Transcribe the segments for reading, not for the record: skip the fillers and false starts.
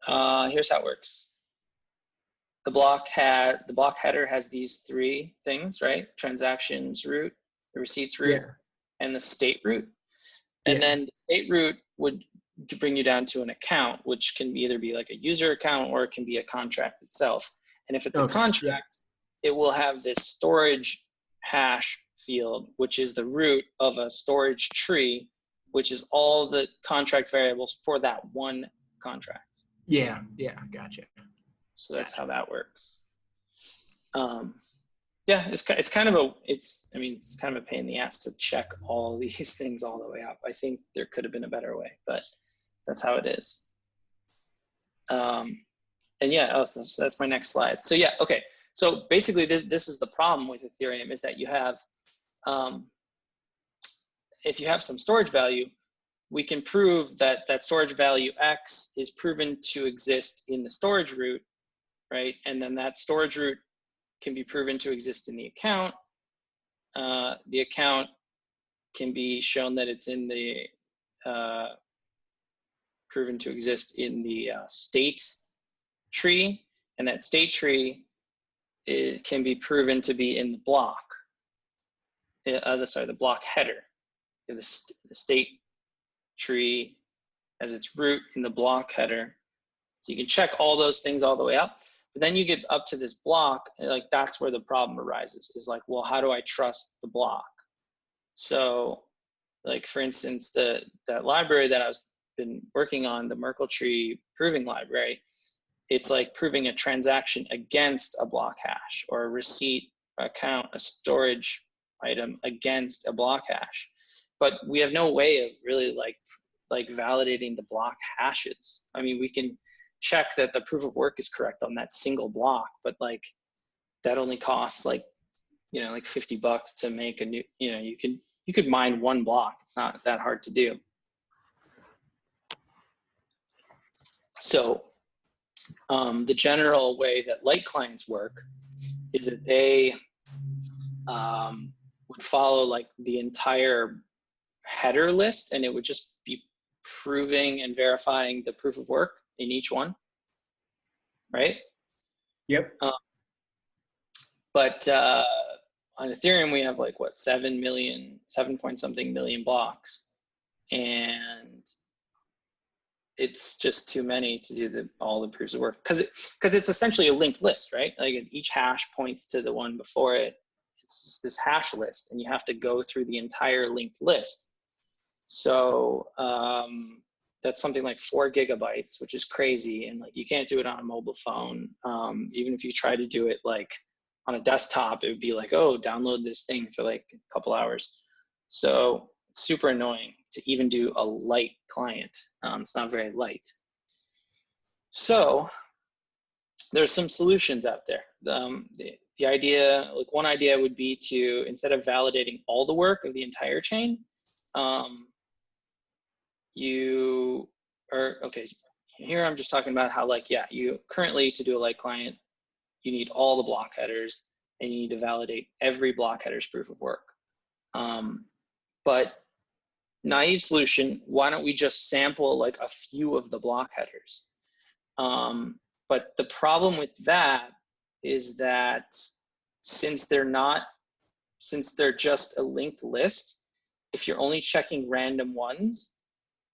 Here's how it works. The block header has these three things, right? Transactions root, the receipts root, and the state root. And then the state root would bring you down to an account, which can either be like a user account or it can be a contract itself. And if it's a contract, it will have this storage hash field, which is the root of a storage tree, which is all the contract variables for that one contract. Yeah, gotcha. So that's how that works. Yeah, it's kind of a pain in the ass to check all these things all the way up. I think there could have been a better way, but that's how it is. And yeah, so that's my next slide. So yeah, okay. So basically, this is the problem with Ethereum, is that you have, if you have some storage value, we can prove that that storage value X is proven to exist in the storage root, right? And then that storage root can be proven to exist in the account. The account can be shown that it's in the, proven to exist in the state tree, and that state tree can be proven to be in the block. The block header. The state tree as its root in the block header. So you can check all those things all the way up. But then you get up to this block, and like that's where the problem arises, is like, well, how do I trust the block? So like, for instance, that library that I've been working on, the Merkle tree proving library, it's like proving a transaction against a block hash, or a receipt, account, a storage item against a block hash. But we have no way of really like validating the block hashes. I mean, we can check that the proof of work is correct on that single block, but like that only costs like, like $50 to make a new, you could mine one block. It's not that hard to do. So the general way that light clients work is that they would follow like the entire header list, and it would just be proving and verifying the proof of work in each one, right? Yep. But on Ethereum, we have like what, 7 point something million blocks, and it's just too many to do all the proofs of work, because it's essentially a linked list, right? Like each hash points to the one before it. It's this hash list, and you have to go through the entire linked list. So that's something like 4 gigabytes, which is crazy. And like, you can't do it on a mobile phone. Even if you try to do it like on a desktop, it would be like, oh, download this thing for like a couple hours. So it's super annoying to even do a light client. It's not very light. So there's some solutions out there. The idea, like one idea would be to, instead of validating all the work of the entire chain, here I'm just talking about how like, yeah, you currently, to do a light client, you need all the block headers, and you need to validate every block header's proof of work. But naive solution, why don't we just sample like a few of the block headers? But the problem with that is that since they're just a linked list, if you're only checking random ones,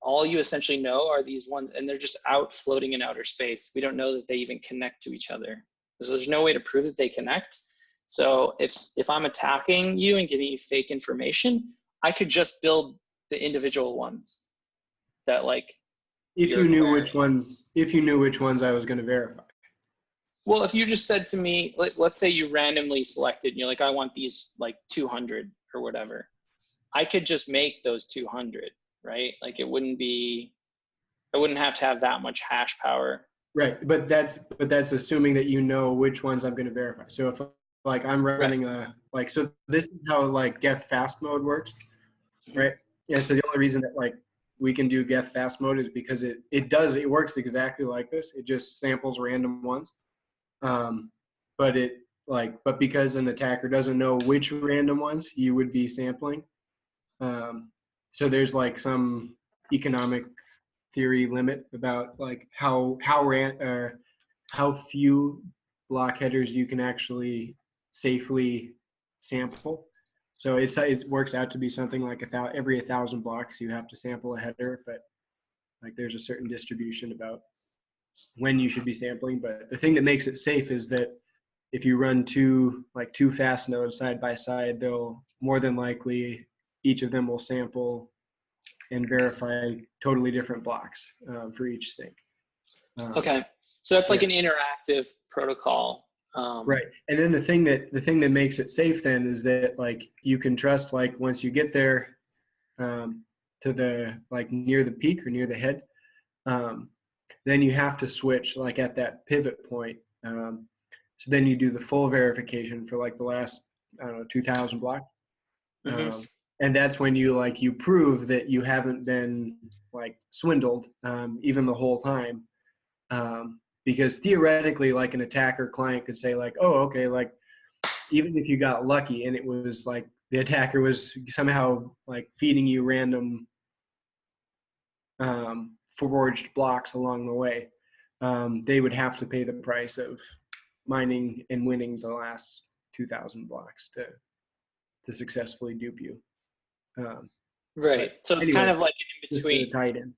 all you essentially know are these ones, and they're just out floating in outer space. We don't know that they even connect to each other. So there's no way to prove that they connect. So if I'm attacking you and giving you fake information, I could just build the individual ones that like. If you knew which ones I was going to verify. Well, if you just said to me, let's say you randomly selected, and you're like, I want these like 200 or whatever. I could just make those 200, right? Like I wouldn't have to have that much hash power. Right, but that's assuming that you know which ones I'm going to verify. So if like I'm running so this is how like get fast mode works, right? Yeah. So the only reason that like we can do get fast mode is because it works exactly like this. It just samples random ones, but because an attacker doesn't know which random ones you would be sampling, so there's like some economic theory limit about like how few block headers you can actually safely sample. So it works out to be something like every 1,000 blocks you have to sample a header, but like there's a certain distribution about when you should be sampling. But the thing that makes it safe is that if you run two fast nodes side by side, they'll more than likely each of them will sample and verify totally different blocks for each sync. Okay, so that's like Yeah. an interactive protocol. Right. And then the thing that makes it safe then is that like you can trust, like once you get there to the like near the peak or near the head, then you have to switch like at that pivot point. So then you do the full verification for like the last, I don't know, 2,000 blocks. Mm-hmm. And that's when you prove that you haven't been like swindled even the whole time. Because theoretically, like an attacker client could say like, oh, okay, like even if you got lucky and it was like the attacker was somehow like feeding you random forged blocks along the way, they would have to pay the price of mining and winning the last 2,000 blocks to successfully dupe you. Right. So it's kind Anyway, of like an in just to between. tie it in.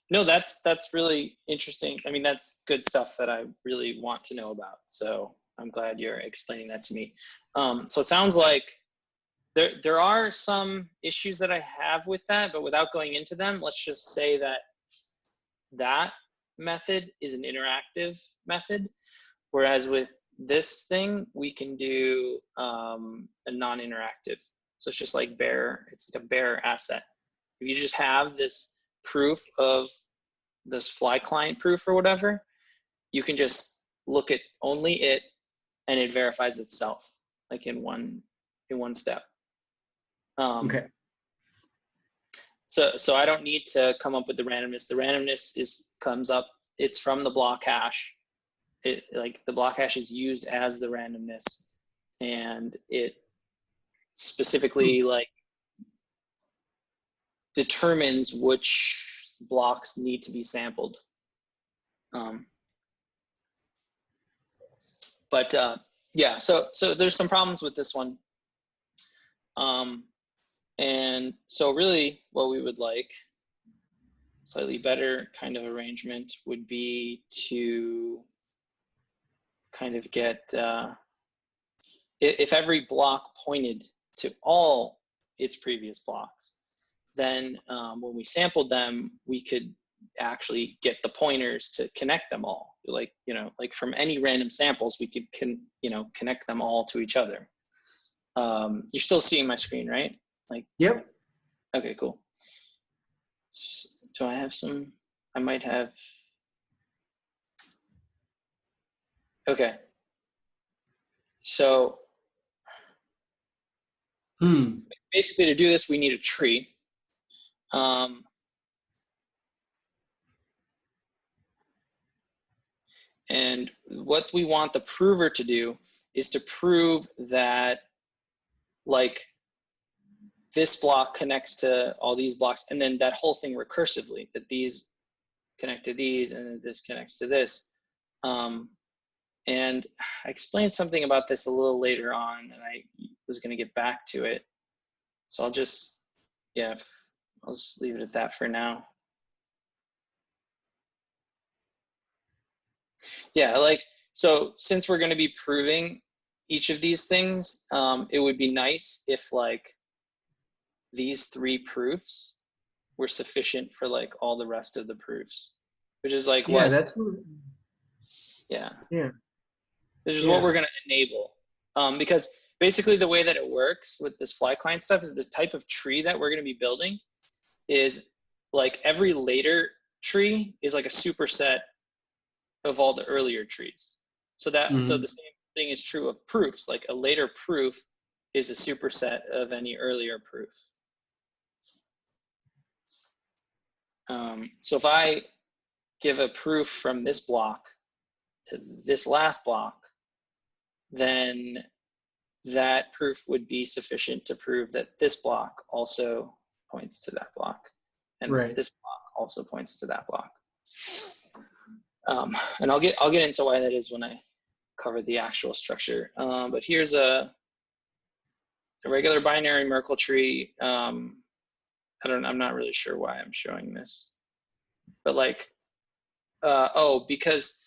No, that's really interesting. I mean, that's good stuff that I really want to know about. So I'm glad you're explaining that to me. So it sounds like there are some issues that I have with that, but without going into them, let's just say that method is an interactive method, whereas with this thing we can do a non-interactive. So it's just like it's like a bare asset. If you just have this proof of this FlyClient proof or whatever, you can just look at only it and it verifies itself like in one step. Okay. So I don't need to come up with the randomness. The randomness comes up. It's from the block hash. Like the block hash is used as the randomness, and it specifically like determines which blocks need to be sampled. Yeah, so there's some problems with this one. And so really what we would like, slightly better kind of arrangement would be to kind of get, if every block pointed to all its previous blocks, then when we sampled them, we could actually get the pointers to connect them all. Like, like from any random samples, we could connect them all to each other. You're still seeing my screen, right? Like, yep. Okay, cool. Do I have some? I might have. Okay. So basically to do this, we need a tree. And what we want the prover to do is to prove that like this block connects to all these blocks, and then that whole thing recursively, that these connect to these and then this connects to this. And I explained something about this a little later on, and I was going to get back to it. So I'll just leave it at that for now. Yeah, like, so since we're going to be proving each of these things, it would be nice if like these 3 proofs were sufficient for like all the rest of the proofs, which is like what? Yeah. This is what we're going to enable. Because basically the way that it works with this FlyClient stuff is the type of tree that we're going to be building is like every later tree is like a superset of all the earlier trees. So so the same thing is true of proofs. Like a later proof is a superset of any earlier proof. So if I give a proof from this block to this last block, then that proof would be sufficient to prove that this block also points to that block, and this block also points to that block. And I'll get into why that is when I cover the actual structure. But here's a regular binary Merkle tree. I'm not really sure why I'm showing this, but like, because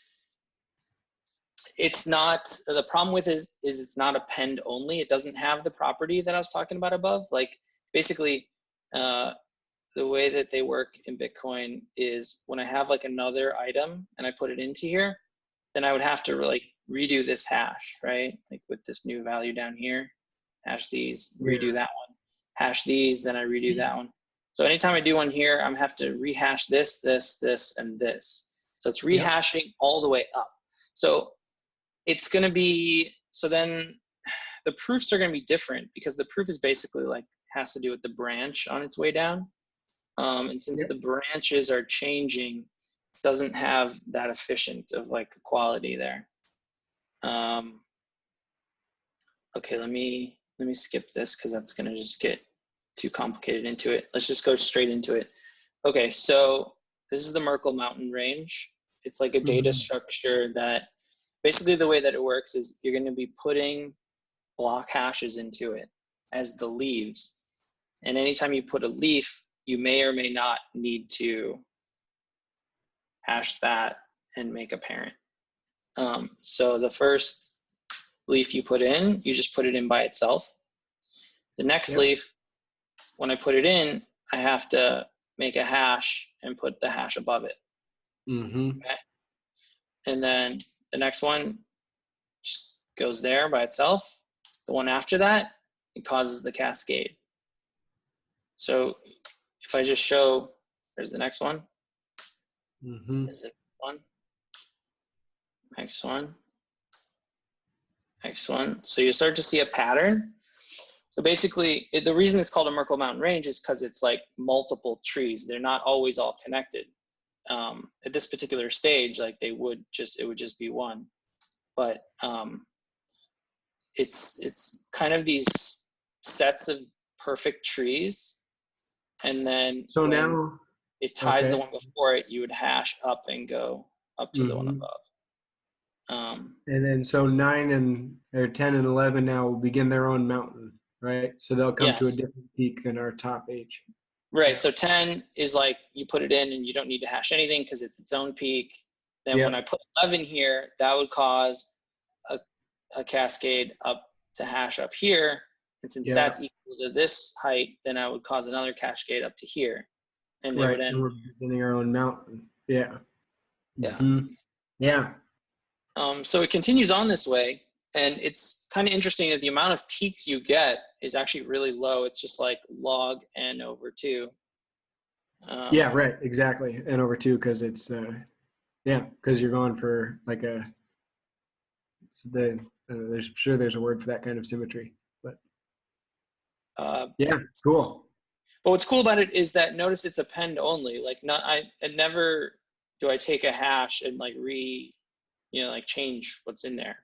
it's not, the problem with is it's not append only. It doesn't have the property that I was talking about above. Like basically, the way that they work in Bitcoin is when I have like another item and I put it into here, then I would have to like redo this hash, right? Like with this new value down here, hash these, redo that one, hash these, then I redo that one. So anytime I do one here, I'm have to rehash this, and this. So it's rehashing all the way up. So it's going to be, so then the proofs are going to be different because the proof is basically like, has to do with the branch on its way down. And since the branches are changing, it doesn't have that efficient of like quality there. Okay, let me skip this because that's going to just get too complicated into it. Let's just go straight into it. Okay, so this is the Merkle mountain range. It's like a data structure that basically the way that it works is you're going to be putting block hashes into it as the leaves. And anytime you put a leaf, you may or may not need to hash that and make a parent. So the first leaf you put in, you just put it in by itself. The next leaf, when I put it in, I have to make a hash and put the hash above it. Okay? And then the next one just goes there by itself. The one after that, it causes the cascade. So if I just show, there's the next one. There's the one. Next one. Next one. So you start to see a pattern. So basically, the reason it's called a Merkle mountain range is because it's like multiple trees. They're not always all connected. At this particular stage, like it would just be one. But it's kind of these sets of perfect trees. And then so now it ties the one before it, you would hash up and go up to the one above. And then so 10 and 11 now will begin their own mountain, right? So they'll come to a different peak than our top H. Right. So 10 is like you put it in and you don't need to hash anything because it's its own peak. Then when I put 11 here, that would cause a cascade up to hash up here. And since that's equal to this height, then I would cause another cascade up to here. And they would end. And we're beginning our own mountain. Yeah. So it continues on this way. And it's kind of interesting that the amount of peaks you get is actually really low. It's just like log n over 2. Right. Exactly. N over 2 because it's, because you're going for like there's a word for that kind of symmetry. Cool. But what's cool about it is that notice it's append only. Like never do I take a hash and like change what's in there.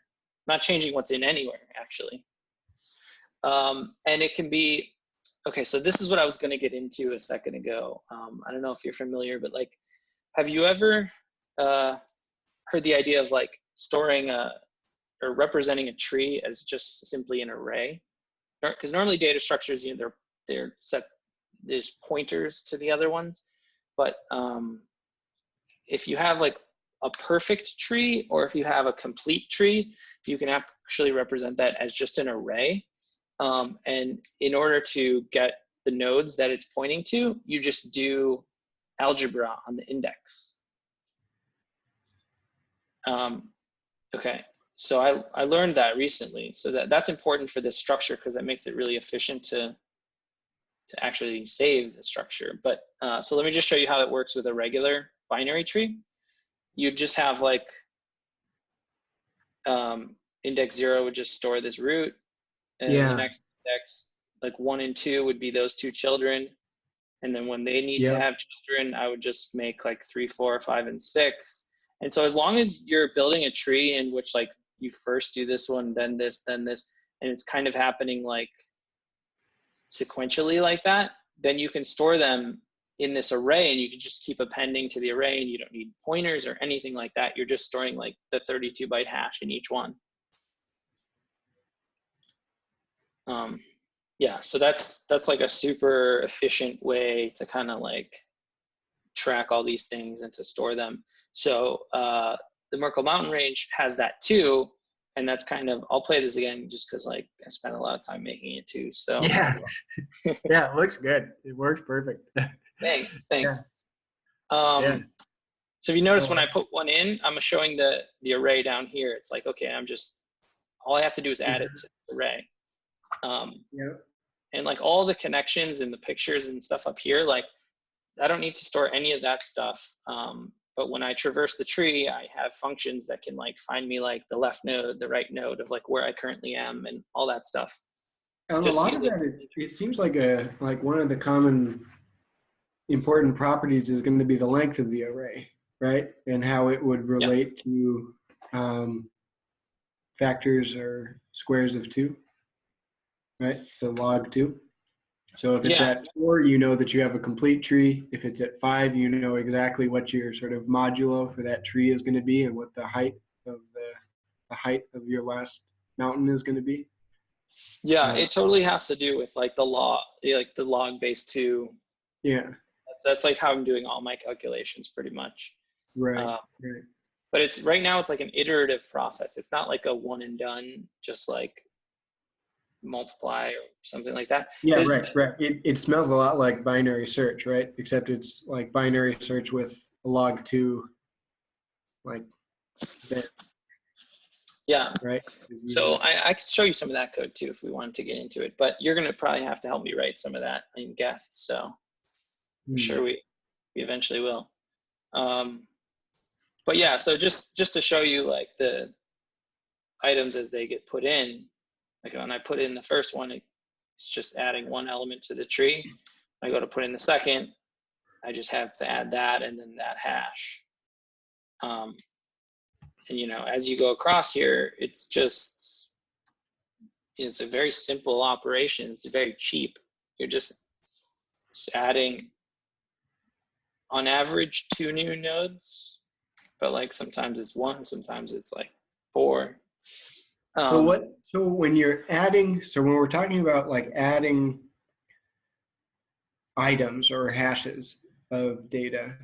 I'm not changing what's in anywhere actually. And it can be, okay, so this is what I was going to get into a second ago. I don't know if you're familiar, but like, have you ever heard the idea of like storing or representing a tree as just simply an array? Because normally data structures, they're set, there's pointers to the other ones. But if you have like a perfect tree, or if you have a complete tree, you can actually represent that as just an array. And in order to get the nodes that it's pointing to, you just do algebra on the index. Okay. So I learned that recently. So that's important for this structure because that makes it really efficient to actually save the structure. But so let me just show you how it works with a regular binary tree. You just have like index 0 would just store this root, and the next index, like 1 and 2 would be those two children. And then when they need to have children, I would just make like 3, 4, 5, and 6. And so as long as you're building a tree in which like you first do this one, then this, and it's kind of happening like sequentially like that, then you can store them in this array, and you can just keep appending to the array, and you don't need pointers or anything like that. You're just storing like the 32 byte hash in each one. Yeah, so that's like a super efficient way to kind of like track all these things and to store them. So the Merkle mountain range has that too. And that's kind of, I'll play this again just because like I spent a lot of time making it too. So Yeah. Yeah, it looks good. It works perfect. Thanks. Yeah. So if you notice when I put one in, I'm showing the array down here. It's like, okay, all I have to do is add it to the array. And like all the connections and the pictures and stuff up here, like I don't need to store any of that stuff. But when I traverse the tree, I have functions that can like find me like the left node, the right node of like where I currently am and all that stuff. And a lot of that, it seems like one of the common important properties is going to be the length of the array, right? And how it would relate to factors or squares of 2, right? So log 2. So if it's at 4, you know that you have a complete tree. If it's at 5, you know exactly what your sort of modulo for that tree is going to be and what the height of your last mountain is going to be. Yeah, it totally has to do with like the log base 2. Yeah. That's like how I'm doing all my calculations pretty much. Right. Right. But right now it's like an iterative process. It's not like a one and done, just like multiply or something like that. Yeah, right. It smells a lot like binary search, right? Except it's like binary search with a log 2, like that. Yeah. Right. So I could show you some of that code too if we wanted to get into it, but you're going to probably have to help me write some of that in Geth. So I'm sure we eventually will. But yeah, so just to show you like the items as they get put in, like when I put in the first one, it's just adding one element to the tree. I go to put in the second, I just have to add that and then that hash. And you know, as you go across here, it's a very simple operation. It's very cheap. You're just adding, on average, 2 new nodes, but like sometimes it's 1, sometimes it's like 4. So when we're talking about like adding items or hashes of data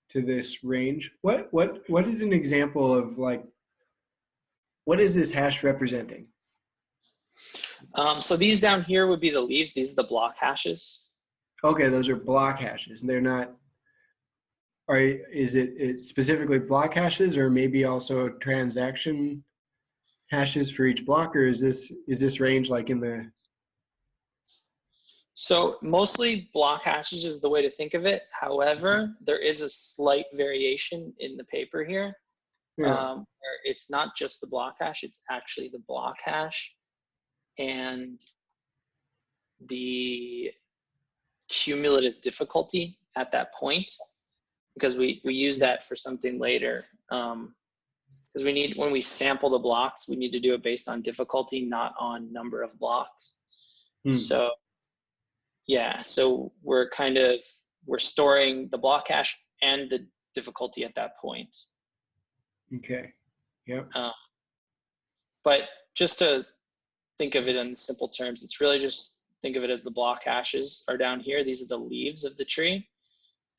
to this range, what is an example of like, what is this hash representing? So these down here would be the leaves. These are the block hashes. Okay, those are block hashes. They're not. Is it specifically block hashes, or maybe also transaction hashes for each block, or is this range like in the? So mostly block hashes is the way to think of it. However, there is a slight variation in the paper here. Where it's not just the block hash, it's actually the block hash and the cumulative difficulty at that point, because we use that for something later. Because when we sample the blocks, we need to do it based on difficulty, not on number of blocks. So yeah, so we're storing the block hash and the difficulty at that point. Okay. Yep. But just to think of it in simple terms, it's really just think of it as the block hashes are down here. These are the leaves of the tree.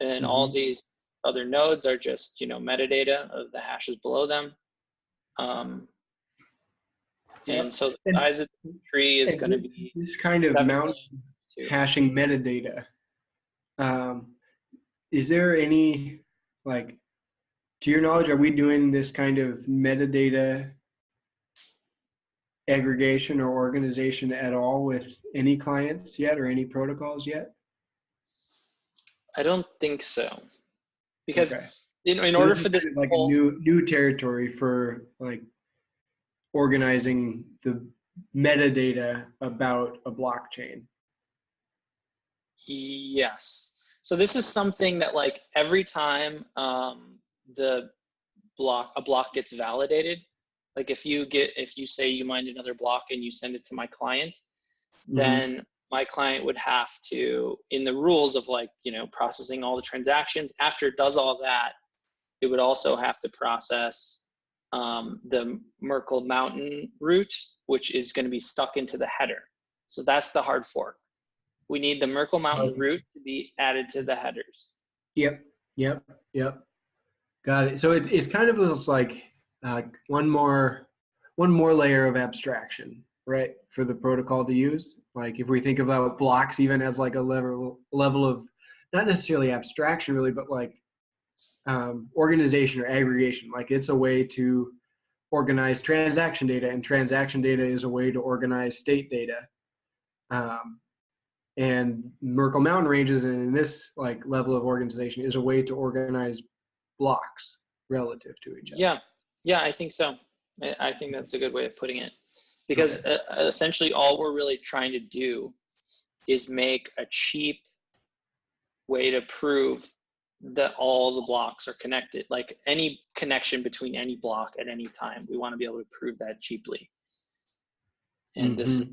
And all these other nodes are just, metadata of the hashes below them. And so the size of the tree is going to be this kind of mountain hashing metadata. Is there any, like, to your knowledge, are we doing this kind of metadata aggregation or organization at all with any clients yet or any protocols yet? I don't think so, because in order for this, like a new territory for like organizing the metadata about a blockchain. Yes. So this is something that like every time a block gets validated, like if you say you mined another block and you send it to my client, then my client would have to, in the rules of like, processing all the transactions, after it does all that, it would also have to process the Merkle mountain root, which is going to be stuck into the header. So that's the hard fork. We need the Merkle mountain root to be added to the headers. Yep. Got it. So it's kind of looks like one more layer of abstraction, right, for the protocol to use. Like if we think about blocks even as like a level of not necessarily abstraction really, but like organization or aggregation. Like it's a way to organize transaction data, and transaction data is a way to organize state data. And Merkle mountain ranges in this like level of organization is a way to organize blocks relative to each other. Yeah, I think so. I think that's a good way of putting it, because essentially all we're really trying to do is make a cheap way to prove that all the blocks are connected. Like any connection between any block at any time, we want to be able to prove that cheaply. And this is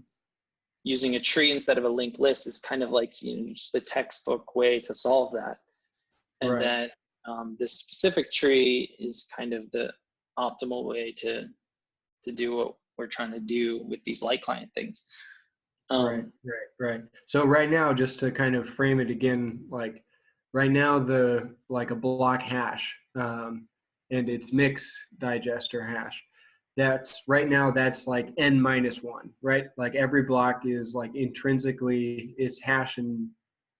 using a tree instead of a linked list is kind of like just the textbook way to solve that. And then this specific tree is kind of the optimal way to do what we're trying to do with these FlyClient things. Right. So right now, just to kind of frame it again, like right now the like a block hash and its mix digester hash, that's right now that's like n-1, right? Like every block is like intrinsically its hash and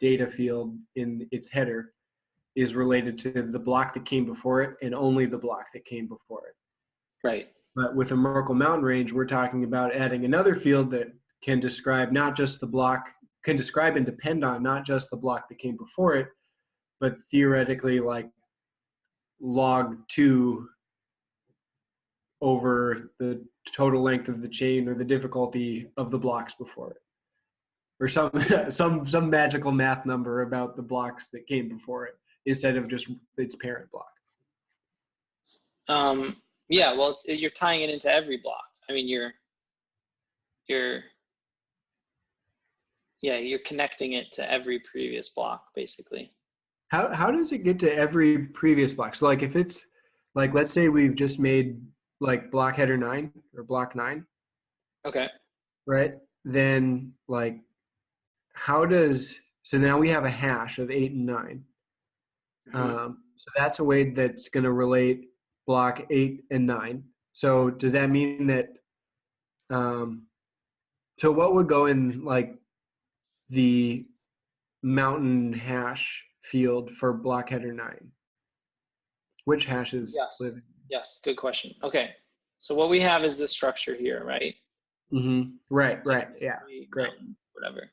data field in its header is related to the block that came before it and only the block that came before it. Right. But with a Merkle mountain range, we're talking about adding another field that can describe not just the block, can describe and depend on not just the block that came before it, but theoretically like log 2 over the total length of the chain or the difficulty of the blocks before it, or some magical math number about the blocks that came before it instead of just its parent block. Yeah, well, you're tying it into every block. I mean, you're connecting it to every previous block, basically. How does it get to every previous block? So like if it's like, let's say we've just made like block header 9 or block 9. Okay. Right. Then like so now we have a hash of 8 and 9. So that's a way that's going to relate block 8 and 9. So does that mean that, so what would go in like the mountain hash field for block header 9? Which hashes live in? Yes, good question. Okay, so what we have is this structure here, right? Right, yeah, great. Whatever.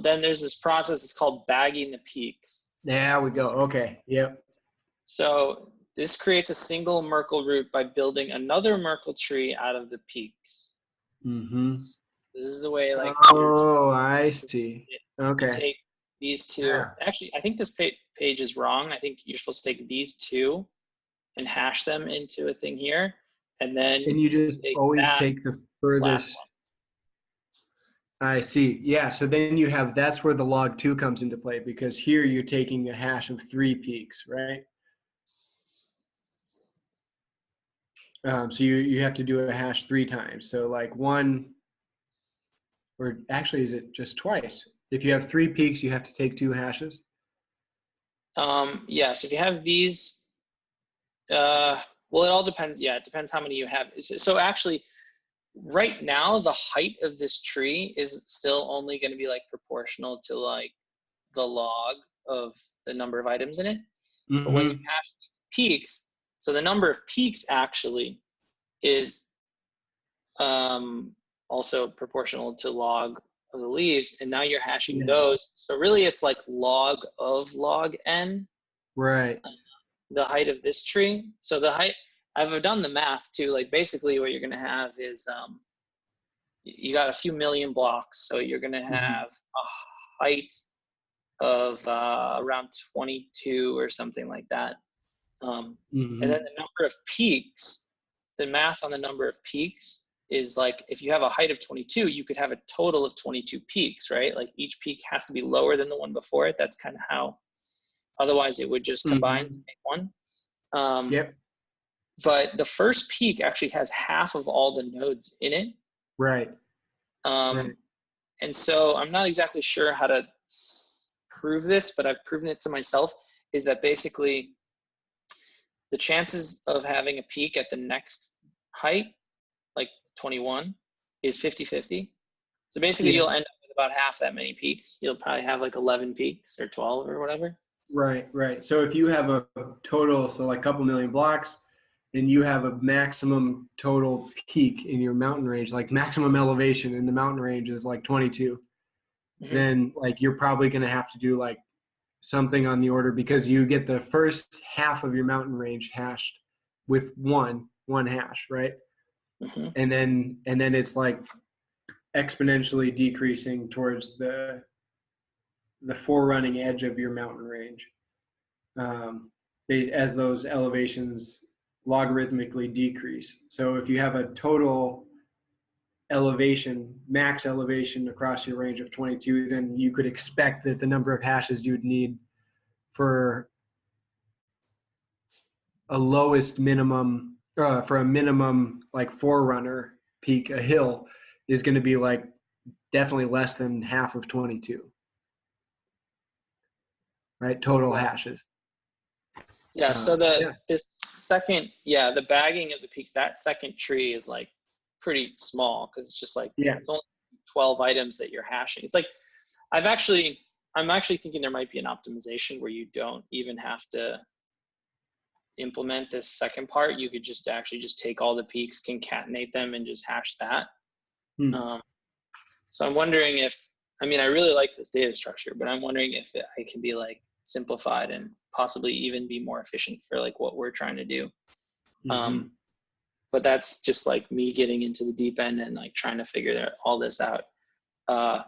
Then there's this process, it's called bagging the peaks. There we go, okay, yep. So this creates a single Merkle root by building another Merkle tree out of the peaks. This is the way, like. Oh, I see. Okay. You take these two. Yeah. Actually, I think this page is wrong. I think you're supposed to take these two and hash them into a thing here, and then. And you just always take the furthest. I see. Yeah. So then you have, that's where the log 2 comes into play, because here you're taking a hash of 3 peaks, right? So you have to do a hash 3 times. So like 1, or actually is it just twice? If you have 3 peaks, you have to take 2 hashes? Yeah, so if you have these, well, it all depends. Yeah, it depends how many you have. So actually, right now, the height of this tree is still only going to be like proportional to like the log of the number of items in it. But when you hash these peaks, so the number of peaks actually is also proportional to log of the leaves, and now you're hashing those. So really it's like log of log n. Right. The height of this tree. So the height, I've done the math too, like basically what you're going to have is you got a few million blocks, so you're going to have a height of around 22 or something like that. And then the number of peaks, the math on the number of peaks is like, if you have a height of 22, you could have a total of 22 peaks, right? Like each peak has to be lower than the one before it. That's kind of how, otherwise it would just combine to make one. Yep. But the first peak actually has half of all the nodes in it. Right. Right. And so I'm not exactly sure how to prove this, but I've proven it to myself, is that basically the chances of having a peak at the next height, like 21, is 50-50. So basically you'll end up with about half that many peaks. You'll probably have like 11 peaks or 12 or whatever. Right, right. So if you have a total, so like a couple million blocks, then you have a maximum total peak in your mountain range, like maximum elevation in the mountain range is like 22. Mm-hmm. Then like you're probably going to have to do like something on the order, because you get the first half of your mountain range hashed with one hash, right? Mm-hmm. And then it's like exponentially decreasing towards the forerunning edge of your mountain range, as those elevations logarithmically decrease. So if you have a total elevation, max elevation across your range of 22, then you could expect that the number of hashes you would need for a lowest minimum, for a minimum like forerunner peak, a hill, is going to be like definitely less than half of 22. Right, total hashes. Yeah, so the second, the bagging of the peaks, that second tree is like pretty small, because it's just like, it's only 12 items that you're hashing. It's like, I'm actually thinking there might be an optimization where you don't even have to implement this second part. You could just actually just take all the peaks, concatenate them, and just hash that. So I'm wondering if, I really like this data structure, but I'm wondering if it can be like simplified and possibly even be more efficient for like what we're trying to do. But that's just like me getting into the deep end and like trying to figure all this out. But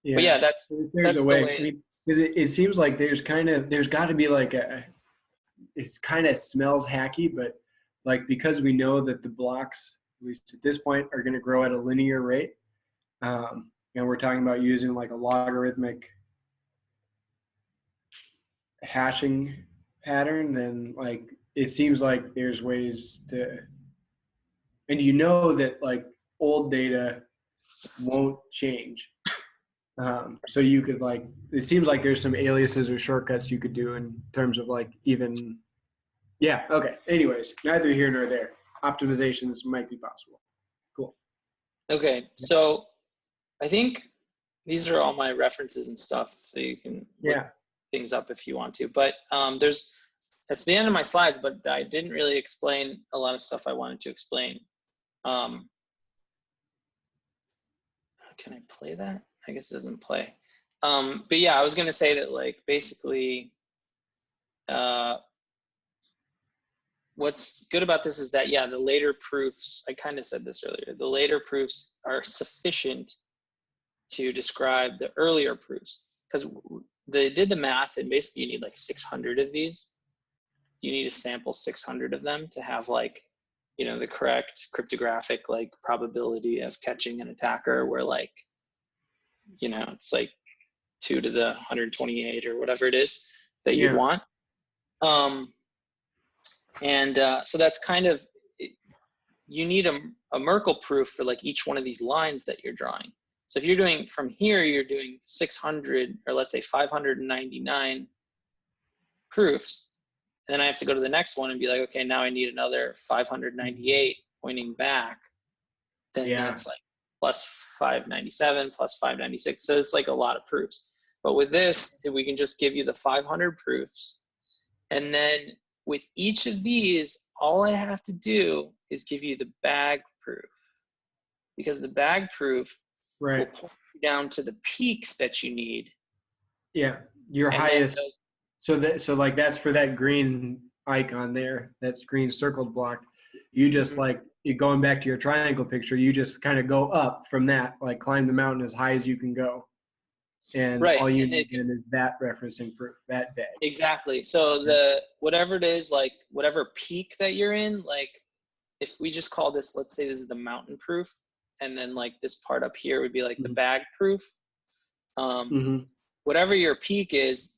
yeah, that's a the way. Because it seems like there's got to be like it kind of smells hacky, but like, because we know that the blocks, at least at this point, are going to grow at a linear rate, and we're talking about using like a logarithmic hashing pattern, then like it seems like there's ways to, and you know that like old data won't change. So you could like, it seems like there's some aliases or shortcuts you could do in terms of like even, okay. Anyways, neither here nor there. Optimizations might be possible. Cool. Okay, so I think these are all my references and stuff, so you can look things up if you want to. But that's the end of my slides, but I didn't really explain a lot of stuff I wanted to explain. Can I play that? I guess it doesn't play. But yeah, I was gonna say that like basically what's good about this is that, the later proofs, I kind of said this earlier, the later proofs are sufficient to describe the earlier proofs, because they did the math, and basically you need like 600 of these. You need to sample 600 of them to have like, the correct cryptographic like probability of catching an attacker, where like, it's like 2 to the 128 or whatever it is that you want. So that's kind of, you need a Merkle proof for like each one of these lines that you're drawing. So if you're doing from here, you're doing 600, or let's say 599 proofs. And then I have to go to the next one and be like, okay, now I need another 598 pointing back. Then that's like plus 597, plus 596. So it's like a lot of proofs. But with this, we can just give you the 500 proofs. And then with each of these, all I have to do is give you the bag proof, because the bag proof will point you down to the peaks that you need. Your highest. So like that's for that green icon there, that's green circled block. You just like, you're going back to your triangle picture, you just kind of go up from that, like climb the mountain as high as you can go. And all you need is that referencing proof, that bag. Exactly. So whatever it is, like whatever peak that you're in, like if we just call this, let's say this is the mountain proof, and then like this part up here would be like the bag proof. Whatever your peak is,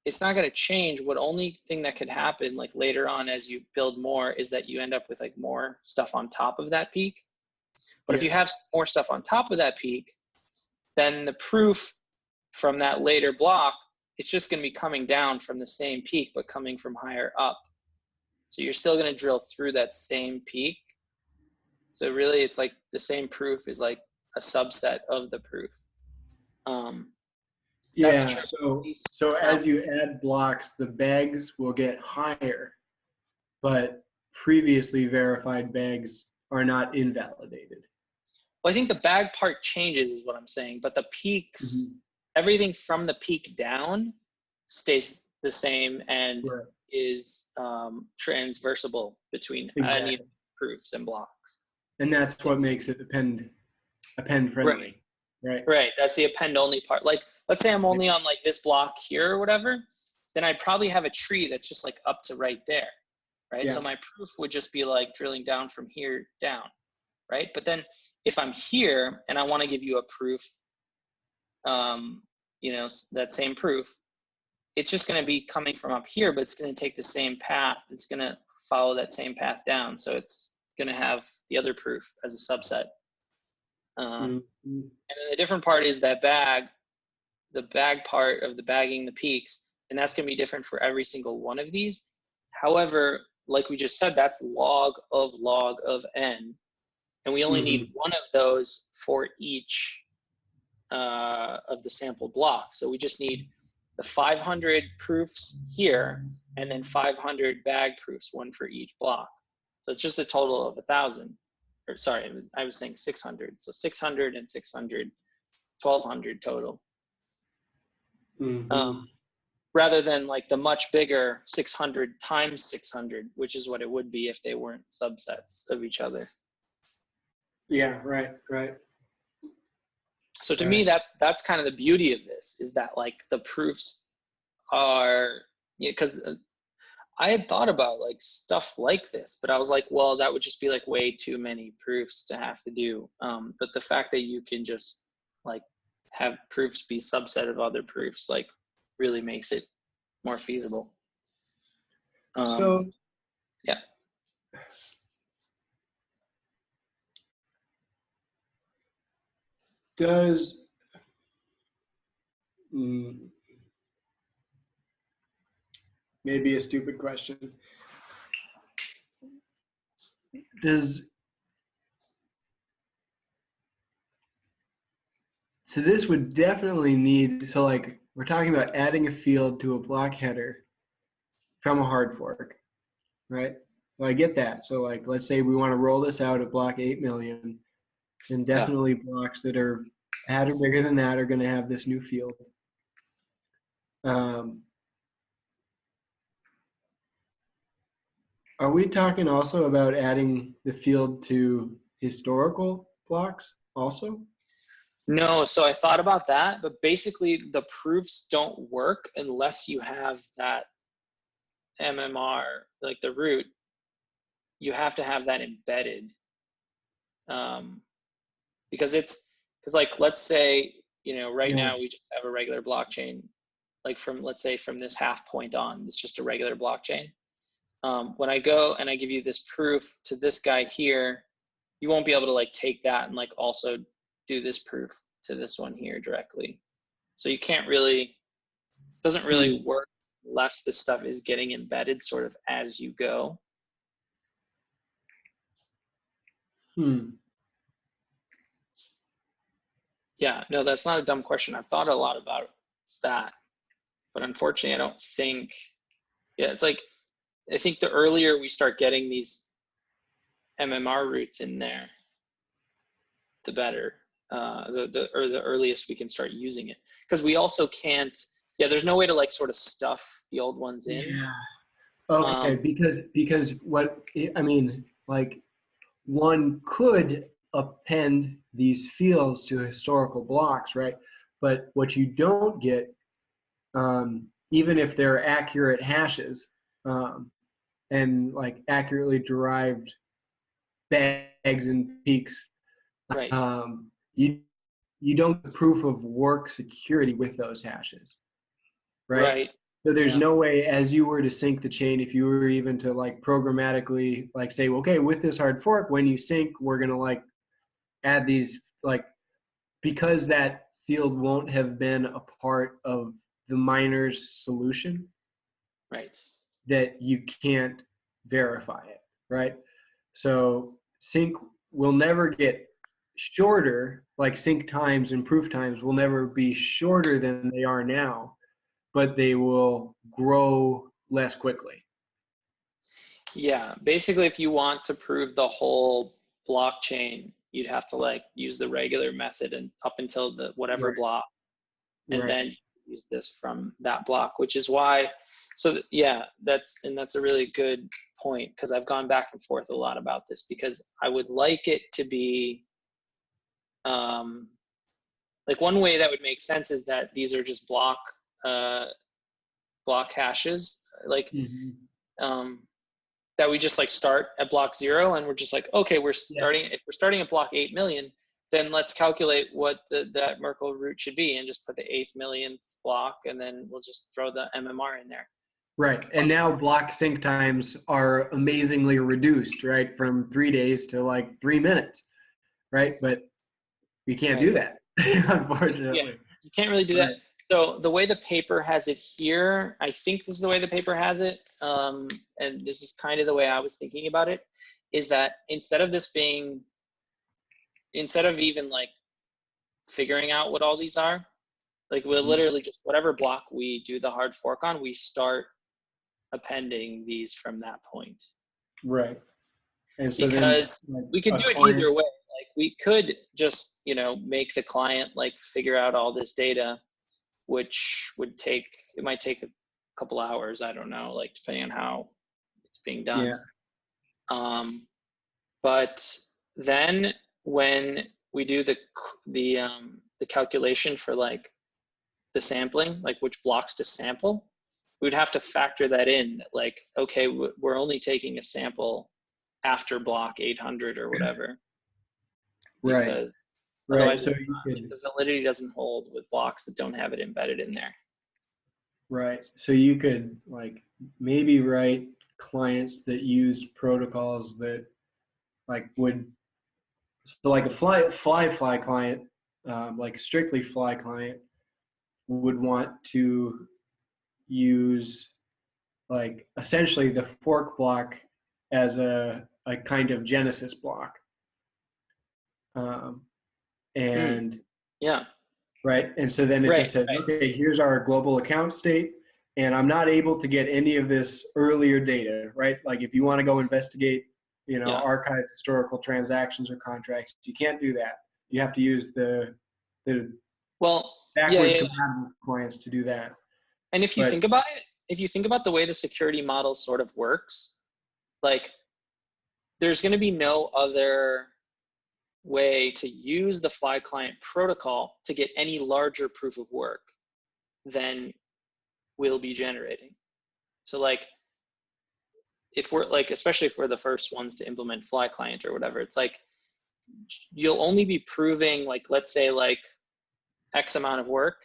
it's not going to change. What only thing that could happen like later on as you build more is that you end up with like more stuff on top of that peak. But if you have more stuff on top of that peak, then the proof from that later block, it's just going to be coming down from the same peak, but coming from higher up. So you're still going to drill through that same peak. So really it's like the same proof is like a subset of the proof. Yeah, so as you add blocks, the bags will get higher, but previously verified bags are not invalidated. Well, I think the bag part changes is what I'm saying, but the peaks, everything from the peak down stays the same and is transversable between any proofs and blocks. And that's what makes it append friendly. Right. That's the append only part. Like, let's say I'm only on like this block here or whatever, then I'd probably have a tree that's just like up to right there. Right. So my proof would just be like drilling down from here down. Right. But then if I'm here and I want to give you a proof, you know, that same proof, it's just going to be coming from up here, but it's going to take the same path. It's going to follow that same path down. So it's going to have the other proof as a subset. And then the different part is that bag, the bag part of the bagging the peaks, and that's going to be different for every single one of these. However, like we just said, that's log of n, and we only need one of those for each of the sampled blocks. So we just need the 500 proofs here, and then 500 bag proofs, one for each block. So it's just a total of 1,000. Or sorry, I was saying 600. So 600 and 600, 1,200 total. Rather than like the much bigger 600 times 600, which is what it would be if they weren't subsets of each other. Yeah, right. So to me, that's kind of the beauty of this, is that like the proofs are, because I had thought about like stuff like this, but I was like, well, that would just be like way too many proofs to have to do. But the fact that you can just like have proofs be subset of other proofs, like really makes it more feasible. So yeah. Does maybe a stupid question. So this would definitely need, so like we're talking about adding a field to a block header from a hard fork, right? So I get that. So like, let's say we want to roll this out at block 8 million, then definitely blocks that are at or bigger than that are going to have this new field. Are we talking also about adding the field to historical blocks also? No, so I thought about that, but basically the proofs don't work unless you have that MMR, like the root. You have to have that embedded, because like, let's say, right now we just have a regular blockchain, like let's say from this half point on, it's just a regular blockchain. When I go and I give you this proof to this guy here, you won't be able to like take that and like also do this proof to this one here directly. So you can't really, doesn't really work unless this stuff is getting embedded sort of as you go. Yeah, no, that's not a dumb question. I've thought a lot about that, but unfortunately I don't think, it's like, I think the earlier we start getting these MMR roots in there, the better. The earliest we can start using it, because we also can't. There's no way to like sort of stuff the old ones in. Yeah. Okay, because what I mean, like, one could append these fields to historical blocks, right? But what you don't get, even if they're accurate hashes, and like accurately derived bags and peaks. Right. You don't have proof of work security with those hashes, right? Right. So there's Yeah. no way, as you were to sync the chain, if you were even to like programmatically like say, okay, with this hard fork, when you sync, we're gonna like add these like, because that field won't have been a part of the miner's solution, Right. that you can't verify it, right? So sync will never get shorter, like sync times and proof times will never be shorter than they are now, but they will grow less quickly. Yeah. Basically, if you want to prove the whole blockchain, you'd have to like use the regular method and up until the whatever Right. block, and Right. then use this from that block, which is why. So yeah, that's a really good point, because I've gone back and forth a lot about this, because I would like it to be like, one way that would make sense is that these are just block hashes, like that we just like start at block 0, and we're just like, okay, if we're starting at block 8 million, then let's calculate what that Merkle root should be, and just put the 8th millionth block, and then we'll just throw the MMR in there. Right. And now block sync times are amazingly reduced, right? From 3 days to like 3 minutes, right? But we can't do that, unfortunately. Yeah, you can't really do that. So the way the paper has it here, I think this is the way the paper has it, and this is kind of the way I was thinking about it, is that instead of even like figuring out what all these are, like we'll literally just, whatever block we do the hard fork on, we start appending these from that point. Right. And so because then, like, we could do it either way. Like we could just, make the client like figure out all this data, which might take a couple hours. I don't know, like depending on how it's being done. Yeah. But then when we do the calculation for like the sampling, like which blocks to sample, we'd have to factor that in. Like, okay, we're only taking a sample after block 800 or whatever. Because otherwise, so the validity doesn't hold with blocks that don't have it embedded in there. Right. So you could like maybe write clients that used protocols that like would, so like a fly client, like strictly fly client would want to use like essentially the fork block as a kind of genesis block. And yeah. Right. And so then it just says, okay, here's our global account state. And I'm not able to get any of this earlier data, right? Like if you want to go investigate, archived historical transactions or contracts, you can't do that. You have to use the backwards compatible clients to do that. And if you think about it, if you think about the way the security model sort of works, like there's going to be no other way to use the FlyClient protocol to get any larger proof of work than we'll be generating. So like, if we're like, especially if we're the first ones to implement FlyClient or whatever, it's like, you'll only be proving like, let's say like X amount of work.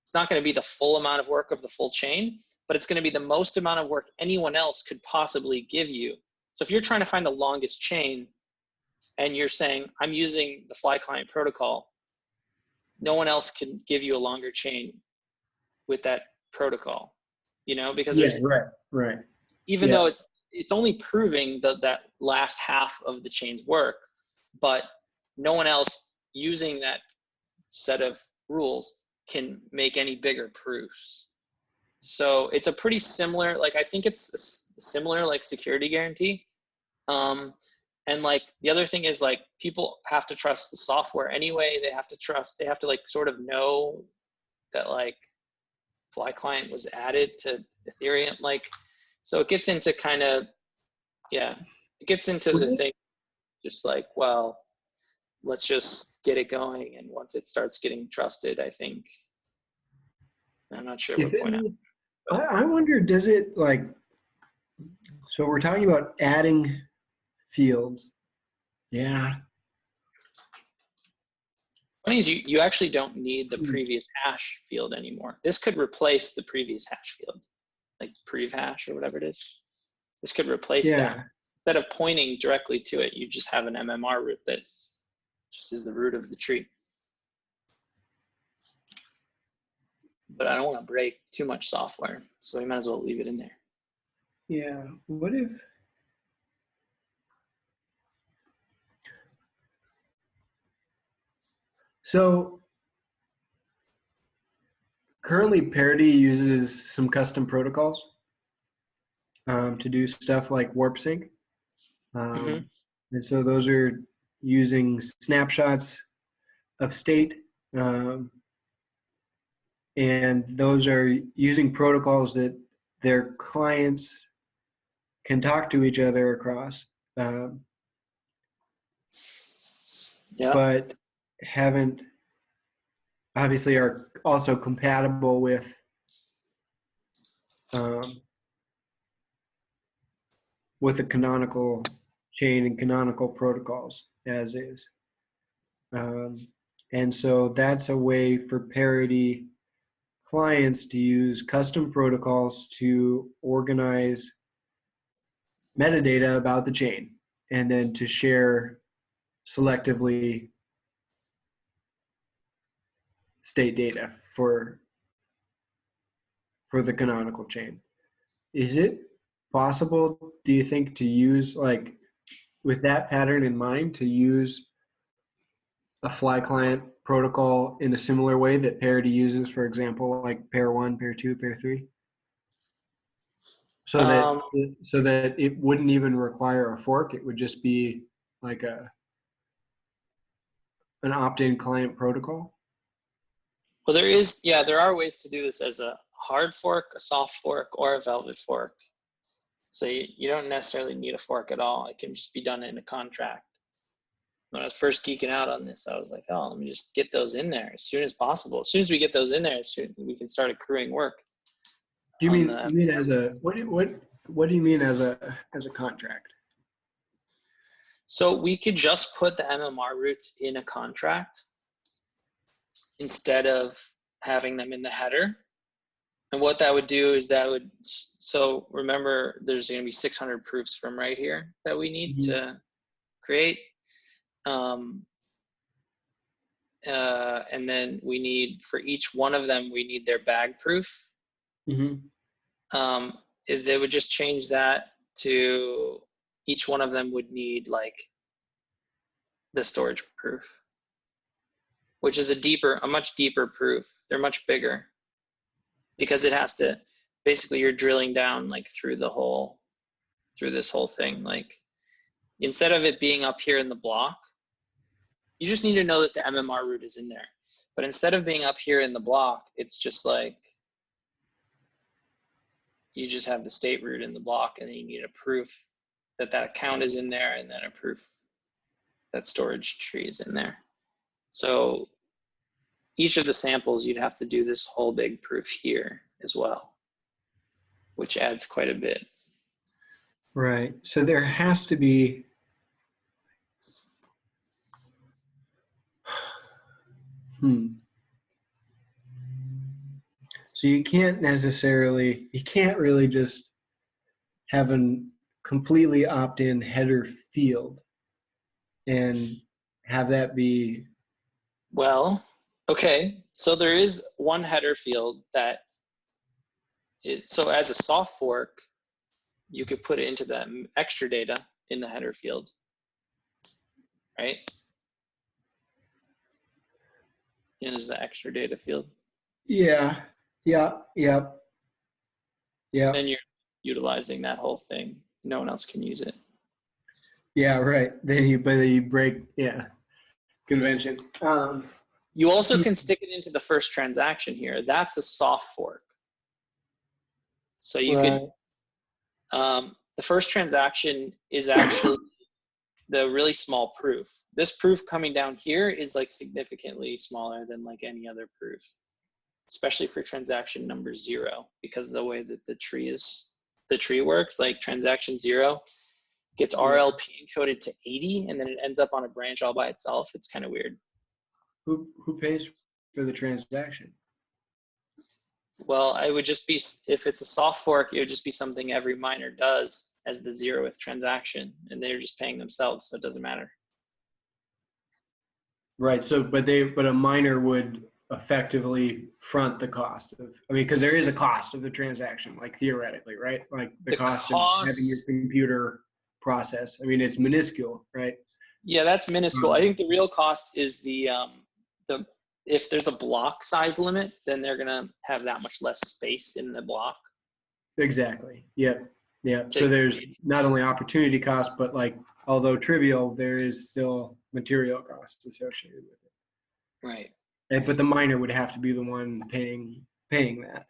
It's not going to be the full amount of work of the full chain, but it's going to be the most amount of work anyone else could possibly give you. So if you're trying to find the longest chain, and you're saying, I'm using the FlyClient protocol, no one else can give you a longer chain with that protocol, because there's right. Even though it's only proving that last half of the chain's work, but no one else using that set of rules can make any bigger proofs. So it's a pretty similar, like I think it's a similar like security guarantee. And like the other thing is like people have to trust the software anyway. They have to like sort of know that like FlyClient was added to Ethereum. Like, so it gets into kind of, it gets into the thing, just like, well, let's just get it going. And once it starts getting trusted, I think, I'm not sure what point I wonder, does it like, so we're talking about adding fields Yeah. Funny is you actually don't need the previous hash field anymore. This could replace the previous hash field, like prev hash or whatever it is. This could replace that. Instead of pointing directly to it, you just have an MMR root that just is the root of the tree. But I don't want to break too much software, so we might as well leave it in there. Yeah. What if? So currently Parity uses some custom protocols to do stuff like warp sync. And so those are using snapshots of state, and those are using protocols that their clients can talk to each other across, but haven't, obviously are also compatible with the canonical chain and canonical protocols as is. And so that's a way for Parity clients to use custom protocols to organize metadata about the chain and then to share selectively state data for the canonical chain. Is it possible, do you think, to use, like, with that pattern in mind, to use a FlyClient protocol in a similar way that Parity uses, for example, like pair 1, pair 2, pair 3? So that it wouldn't even require a fork. It would just be like an opt-in client protocol. Well, there are ways to do this as a hard fork, a soft fork, or a velvet fork. So you don't necessarily need a fork at all. It can just be done in a contract. When I was first geeking out on this, I was like, oh, let me just get those in there as soon as possible. As soon as we get those in there, we can start accruing work. Do you mean as a what do you mean as a contract? So we could just put the MMR roots in a contract instead of having them in the header. And what that would do is so remember, there's going to be 600 proofs from right here that we need to create. And then we need, for each one of them, we need their bag proof. They would just change that to each one of them would need like the storage proof, which is a much deeper proof. They're much bigger because it has to, basically you're drilling down like through this whole thing. Like instead of it being up here in the block, you just need to know that the MMR root is in there. But instead of being up here in the block, it's just like, you just have the state root in the block, and then you need a proof that account is in there, and then a proof that storage tree is in there. So each of the samples, you'd have to do this whole big proof here as well, which adds quite a bit. Right. So there has to be So you can't really just have a completely opt-in header field and have that be. Well, okay. So there is one header field so as a soft fork, you could put it into the extra data in the header field, right? Is the extra data field. Yeah. Then you're utilizing that whole thing. No one else can use it. Yeah, right. Then you break, convention. You also can stick it into the first transaction here. That's a soft fork. So you could, the first transaction is actually the really small proof. This proof coming down here is like significantly smaller than like any other proof, especially for transaction number 0, because of the way that the tree works. Like transaction 0 gets RLP encoded to 80 and then it ends up on a branch all by itself. It's kind of weird. Who pays for the transaction? Well, it would just be, if it's a soft fork, it would just be something every miner does as the 0th transaction, and they're just paying themselves, so it doesn't matter. Right. So, but a miner would effectively front the cost of, I mean, because there is a cost of the transaction, like theoretically, right? Like the cost of having your computer process. I mean, it's minuscule, right? Yeah, that's minuscule. I think the real cost is the if there's a block size limit, then they're gonna have that much less space in the block. Exactly. Yeah. Yeah. So there's not only opportunity cost, but like, although trivial, there is still material costs associated with it. Right. But the miner would have to be the one paying that.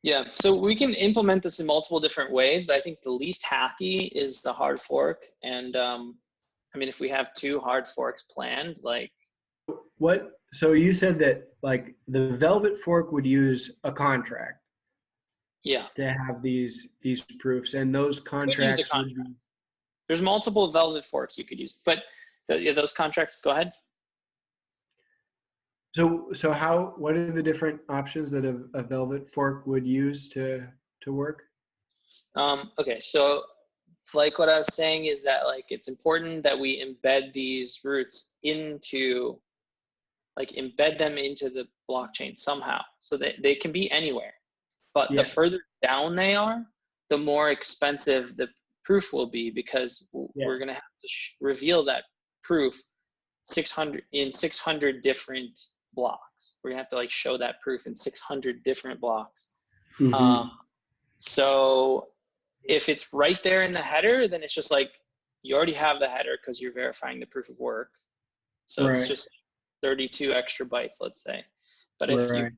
Yeah. So we can implement this in multiple different ways, but I think the least hacky is the hard fork. And I mean, if we have 2 hard forks planned, like. So you said that like the Velvet fork would use a contract. Yeah. To have these proofs, and those contracts would be. There's multiple Velvet forks you could use, but those contracts, go ahead. So what are the different options that a Velvet fork would use to work? Okay, so like what I was saying is that like it's important that we embed these roots into, like embed them into the blockchain somehow, so that they can be anywhere. But the further down they are, the more expensive the proof will be, because we're going to have to reveal that proof 600 different blocks. We're going to have to like show that proof in 600 different blocks. Mm-hmm. So if it's right there in the header, then it's just like you already have the header because you're verifying the proof of work. So it's just 32 extra bytes, let's say. But if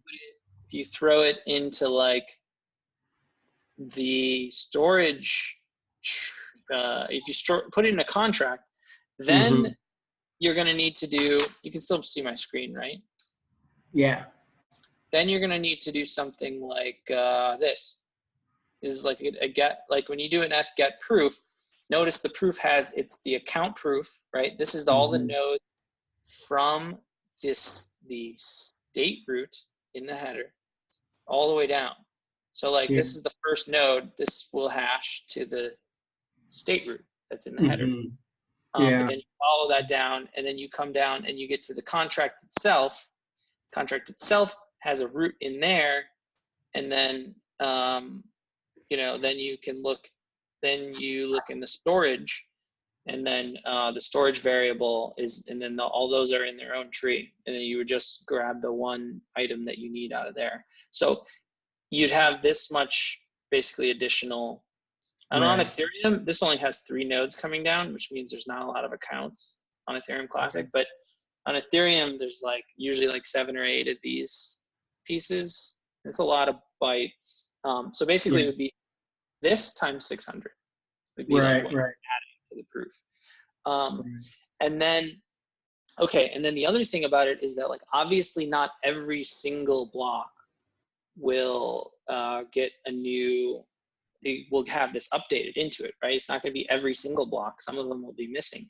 you throw it into like the storage, if you put it in a contract, then you're going to need to do, you can still see my screen, right? Yeah. Then you're going to need to do something like this. This is like a get, like when you do an get proof, notice the proof has, it's the account proof, right? This is all the nodes from the state root in the header all the way down. So like this is the first node, this will hash to the state root that's in the header. But then you follow that down, and then you come down and you get to the contract itself. Contract itself has a root in there, and then then you can look, then you look in the storage, and then the storage variable is, and then all those are in their own tree, and then you would just grab the one item that you need out of there. So you'd have this much basically additional. And on Ethereum, this only has 3 nodes coming down, which means there's not a lot of accounts on Ethereum Classic. But on Ethereum, there's like usually like 7 or 8 of these pieces. It's a lot of bytes. So basically, it would be this times 600. Would be like what you're adding to the proof. And then, and then the other thing about it is that like obviously not every single block will get a new. We'll have this updated into it, right? It's not going to be every single block. Some of them will be missing.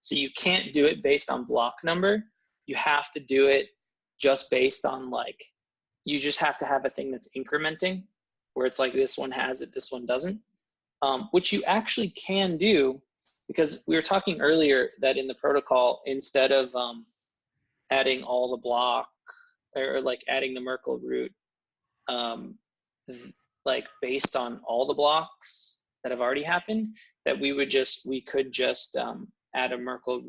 So you can't do it based on block number. You have to do it just based on like, you just have to have a thing that's incrementing, where it's like this one has it, this one doesn't, which you actually can do, because we were talking earlier that in the protocol, instead of adding all the block, or like adding the Merkle root, like based on all the blocks that have already happened, that we could just add a Merkle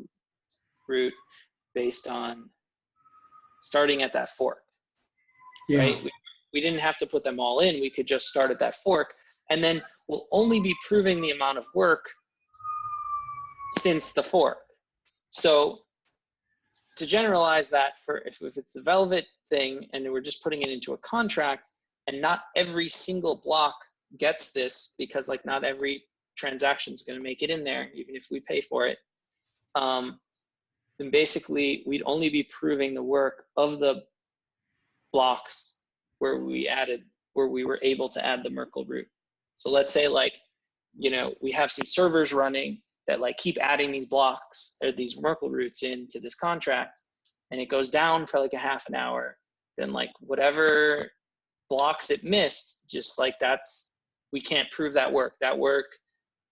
root based on starting at that fork, right? We didn't have to put them all in. We could just start at that fork, and then we'll only be proving the amount of work since the fork. So to generalize that, for if it's a Velvet thing and we're just putting it into a contract, and not every single block gets this, because like not every transaction is going to make it in there, even if we pay for it, then basically we'd only be proving the work of the blocks where we were able to add the Merkle root. So let's say like you know, we have some servers running that like keep adding these blocks or these Merkle roots into this contract, and it goes down for like a half an hour, then like whatever blocks it missed, just like that's, we can't prove that work. That work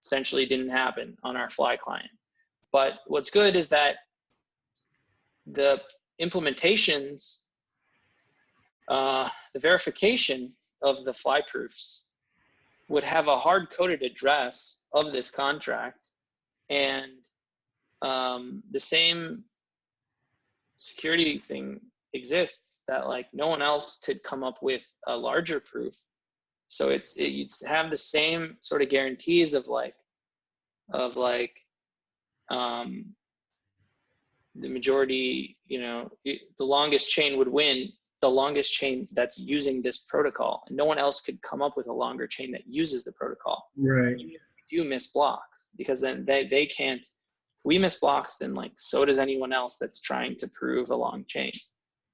essentially didn't happen on our FlyClient. But what's good is that the implementations, the verification of the fly proofs would have a hard-coded address of this contract, and the same security thing exists that like no one else could come up with a larger proof. So you'd have the same sort of guarantees of the majority, you know, the longest chain would win, the longest chain that's using this protocol. And no one else could come up with a longer chain that uses the protocol. Right. You miss blocks, because then they can't, if we miss blocks, then like so does anyone else that's trying to prove a long chain.